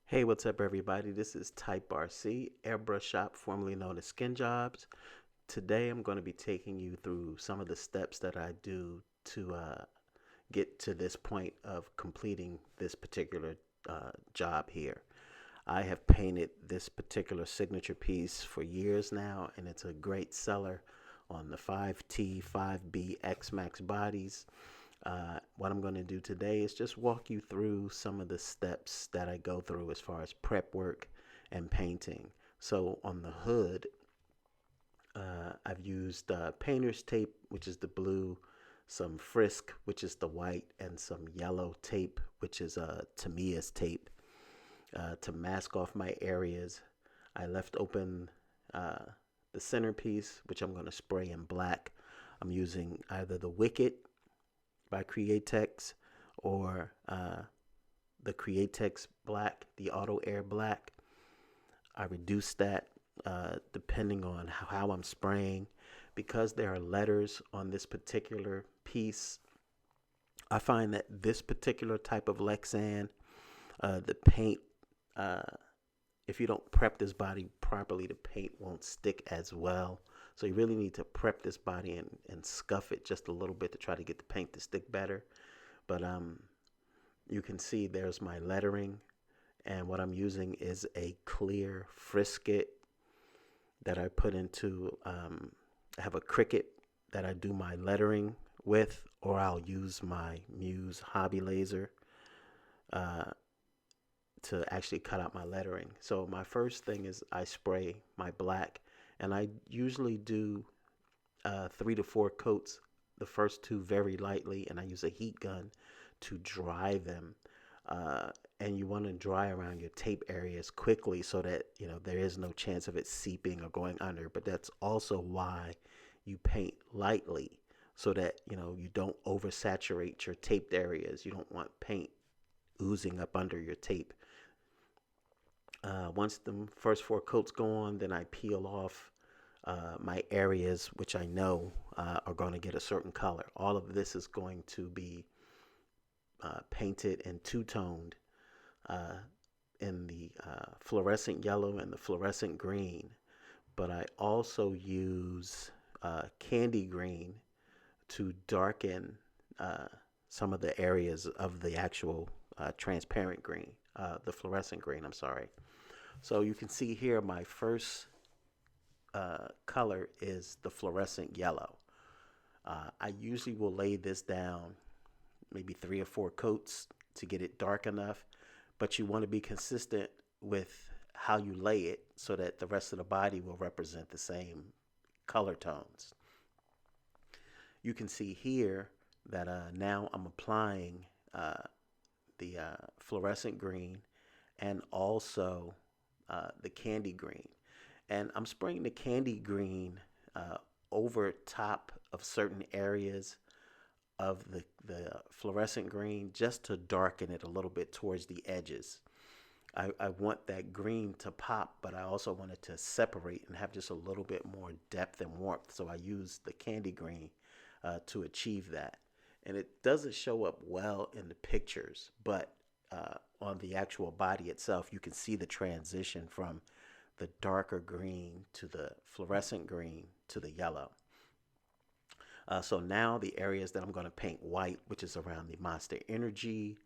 Hey, what's up, everybody? This is Type RC, Airbrush Shop, formerly known as Skin Jobs. Today, I'm going to be taking you through some of the steps that I do to get to this point of completing this particular job here. I have painted this particular signature piece for years now, and it's a great seller on the 5T, 5B, X Max bodies. What I'm going to do today is just walk you through some of the steps that I go through as far as prep work and painting. So on the hood, I've used painter's tape, which is the blue, some frisk, which is the white, and some yellow tape, which is Tamiya's tape, to mask off my areas. I left open uh, the centerpiece, which I'm going to spray in black. I'm using either the Wicked by Createx or the Createx black, the Auto Air black. I reduce that depending on how I'm spraying. Because there are letters on this particular piece, I find that this particular type of Lexan, the paint, uh, if you don't prep this body properly, the paint won't stick as well. So you really need to prep this body and scuff it just a little bit to try to get the paint to stick better. But you can see there's my lettering, and what I'm using is a clear frisket that I put into. I have a Cricut that I do my lettering with, or I'll use my Muse hobby laser uh, to actually cut out my lettering. So my first thing is I spray my black, and I usually do 3 to 4 coats. The first two very lightly, and I use a heat gun to dry them. Uh, and you want to dry around your tape areas quickly so that there is no chance of it seeping or going under. But that's also why you paint lightly, so that you don't oversaturate your taped areas. You don't want paint oozing up under your tape. Once the first 4 coats go on, then I peel off my areas, which I know are going to get a certain color. All of this is going to be painted and two-toned uh, in the fluorescent yellow and the fluorescent green. But I also use candy green to darken uh, some of the areas of the actual transparent green, the fluorescent green, I'm sorry. So you can see here my first color is the fluorescent yellow. I usually will lay this down maybe 3 or 4 coats to get it dark enough, but you want to be consistent with how you lay it so that the rest of the body will represent the same color tones. You can see here that now I'm applying the fluorescent green and also the candy green. And I'm spraying the candy green uh, over top of certain areas of the fluorescent green just to darken it a little bit towards the edges. I want that green to pop, but I also want it to separate and have just a little bit more depth and warmth. So I use the candy green to achieve that. And it doesn't show up well in the pictures, but on the actual body itself, you can see the transition from the darker green to the fluorescent green to the yellow. So now the areas that I'm going to paint white, which is around the Monster Energy,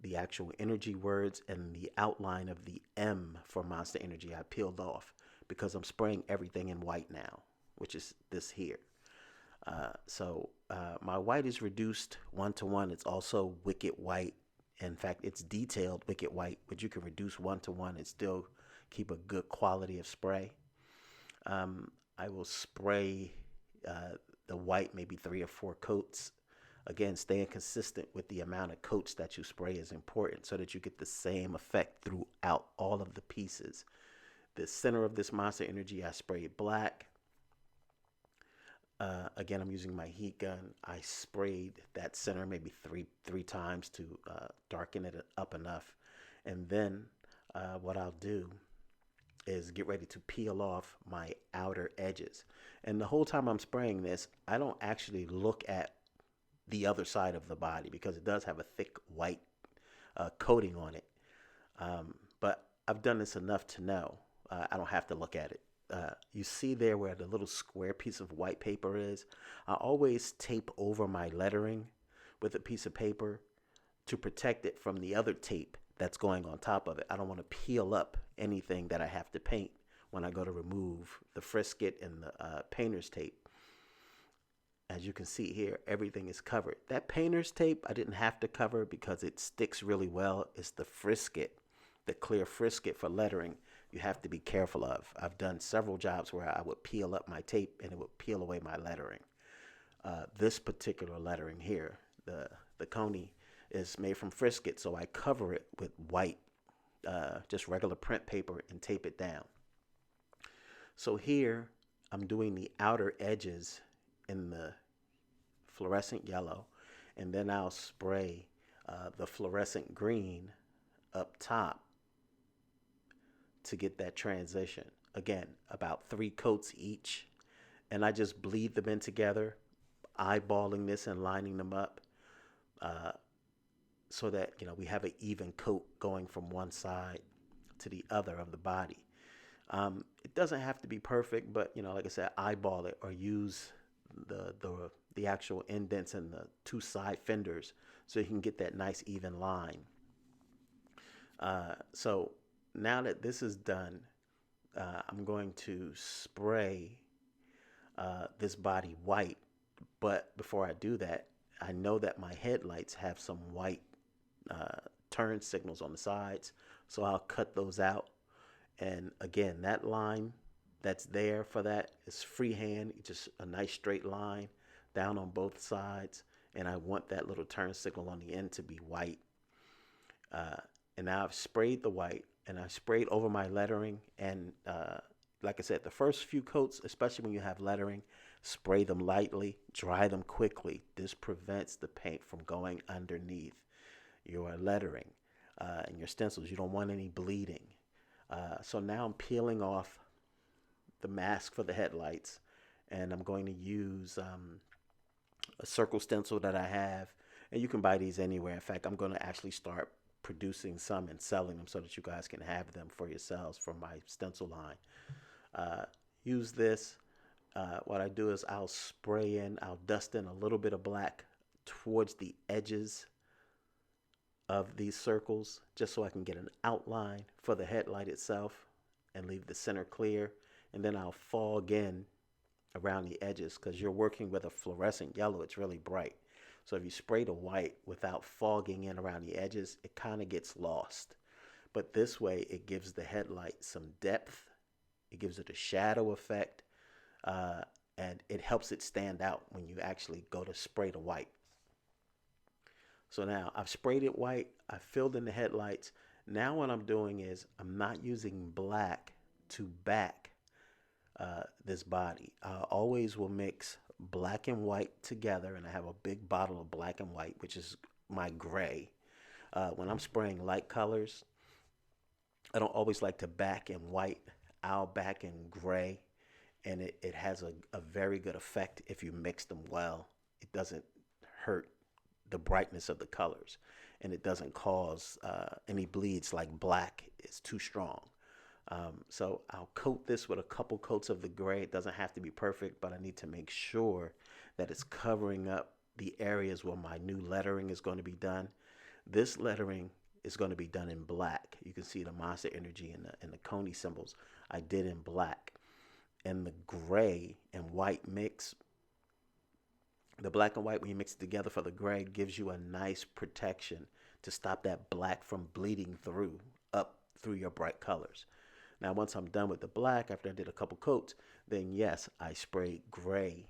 the actual energy words, and the outline of the M for Monster Energy, I peeled off because I'm spraying everything in white now, which is this here. So my white is reduced 1 to 1. It's also wicked white. In fact, it's detailed wicked white, but you can reduce 1 to 1 and still keep a good quality of spray. I will spray the white maybe 3 or 4 coats. Again, staying consistent with the amount of coats that you spray is important so that you get the same effect throughout all of the pieces. The center of this Monster Energy, I sprayed black. Again, I'm using my heat gun. I sprayed that center maybe three times to darken it up enough. And then what I'll do is get ready to peel off my outer edges. And the whole time I'm spraying this, I don't actually look at the other side of the body because it does have a thick white coating on it. But I've done this enough to know I don't have to look at it. You see there where the little square piece of white paper is? I always tape over my lettering with a piece of paper to protect it from the other tape that's going on top of it. I don't want to peel up anything that I have to paint when I go to remove the frisket and the painter's tape. As you can see here, everything is covered. That painter's tape I didn't have to cover because it sticks really well. It's the frisket, the clear frisket for lettering, you have to be careful of. I've done several jobs where I would peel up my tape and it would peel away my lettering. This particular lettering here, the coney, is made from frisket, so I cover it with white, just regular print paper, and tape it down. So here I'm doing the outer edges in the fluorescent yellow, and then I'll spray the fluorescent green up top to get that transition. Again, about 3 coats each, and I just bleed them in together, eyeballing this and lining them up so that we have an even coat going from one side to the other of the body. It doesn't have to be perfect, but like I said, eyeball it or use the actual indents and the 2 side fenders so you can get that nice even line. So now that this is done, I'm going to spray this body white. But before I do that, I know that my headlights have some white turn signals on the sides, so I'll cut those out. And again, that line that's there for that is freehand, just a nice straight line down on both sides. And I want that little turn signal on the end to be white. And now I've sprayed the white, and I sprayed over my lettering. And like I said, the first few coats, especially when you have lettering, spray them lightly, dry them quickly. This prevents the paint from going underneath your lettering and your stencils. You don't want any bleeding. So now I'm peeling off the mask for the headlights, and I'm going to use a circle stencil that I have, and you can buy these anywhere. In fact, I'm going to actually start producing some and selling them so that you guys can have them for yourselves from my stencil line. Use this. What I do is I'll dust in a little bit of black towards the edges of these circles just so I can get an outline for the headlight itself and leave the center clear. And then I'll fog in around the edges because you're working with a fluorescent yellow. It's really bright. So if you spray the white without fogging in around the edges, it kind of gets lost. But this way, it gives the headlight some depth. It gives it a shadow effect. And it helps it stand out when you actually go to spray the white. So now I've sprayed it white. I've filled in the headlights. Now what I'm doing is I'm not using black to back this body. I always will mix black and white together, and I have a big bottle of black and white, which is my gray. When I'm spraying light colors, I don't always like to back in white. I'll back in gray, and it has a very good effect if you mix them well. It doesn't hurt the brightness of the colors, and it doesn't cause any bleeds like black is too strong. So I'll coat this with a couple coats of the gray. It doesn't have to be perfect, but I need to make sure that it's covering up the areas where my new lettering is going to be done. This lettering is going to be done in black. You can see the monster energy and the coney symbols I did in black. And the gray and white mix, the black and white, when you mix it together for the gray, gives you a nice protection to stop that black from bleeding through, up through your bright colors. Now, once I'm done with the black, after I did a couple coats, then yes, I sprayed gray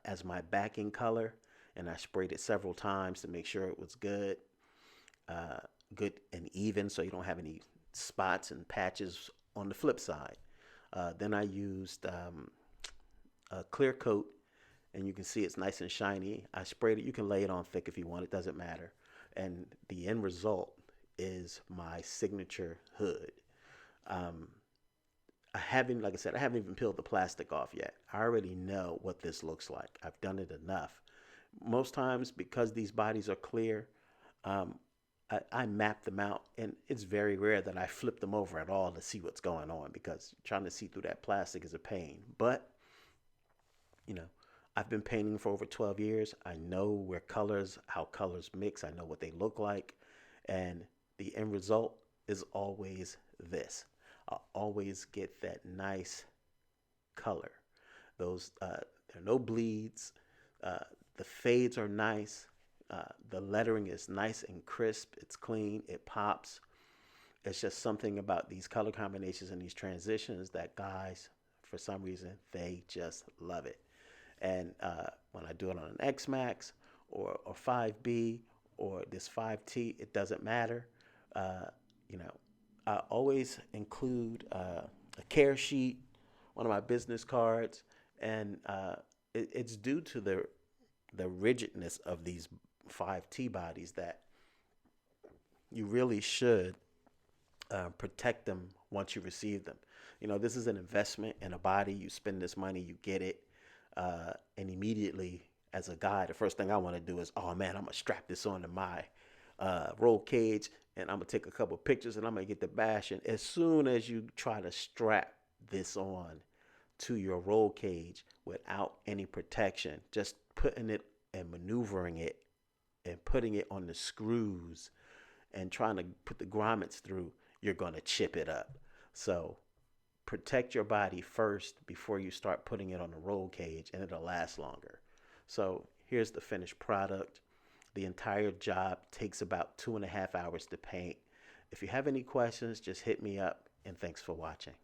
as my backing color, and I sprayed it several times to make sure it was good and even, so you don't have any spots and patches on the flip side. Then I used a clear coat, and you can see it's nice and shiny. I sprayed it. You can lay it on thick if you want. It doesn't matter. And the end result is my signature hood. Like I said, I haven't even peeled the plastic off yet. I already know what this looks like. I've done it enough. Most times, because these bodies are clear, I map them out, and it's very rare that I flip them over at all to see what's going on, because trying to see through that plastic is a pain. But, you know, I've been painting for over 12 years. I know how colors mix. I know what they look like. And the end result is always this. I always get that nice color. There are no bleeds. Uh, the fades are nice. The lettering is nice and crisp. It's clean. It pops. It's just something about these color combinations and these transitions that guys, for some reason, they just love it. And when I do it on an X Max or 5B or this 5T, it doesn't matter. Uh, you know, I always include a care sheet, one of my business cards, and it's due to the rigidness of these 5T bodies that you really should protect them once you receive them. This is an investment in a body. You spend this money, you get it, and immediately, as a guy, the first thing I want to do is, oh man, I'm gonna strap this onto my roll cage, and I'm gonna take a couple pictures, and I'm gonna get the bashing. As soon as you try to strap this on to your roll cage without any protection, just putting it and maneuvering it and putting it on the screws and trying to put the grommets through, you're going to chip it up. So protect your body first before you start putting it on the roll cage, and it'll last longer. So here's the finished product. The entire job takes about 2.5 hours to paint. If you have any questions, just hit me up, and thanks for watching.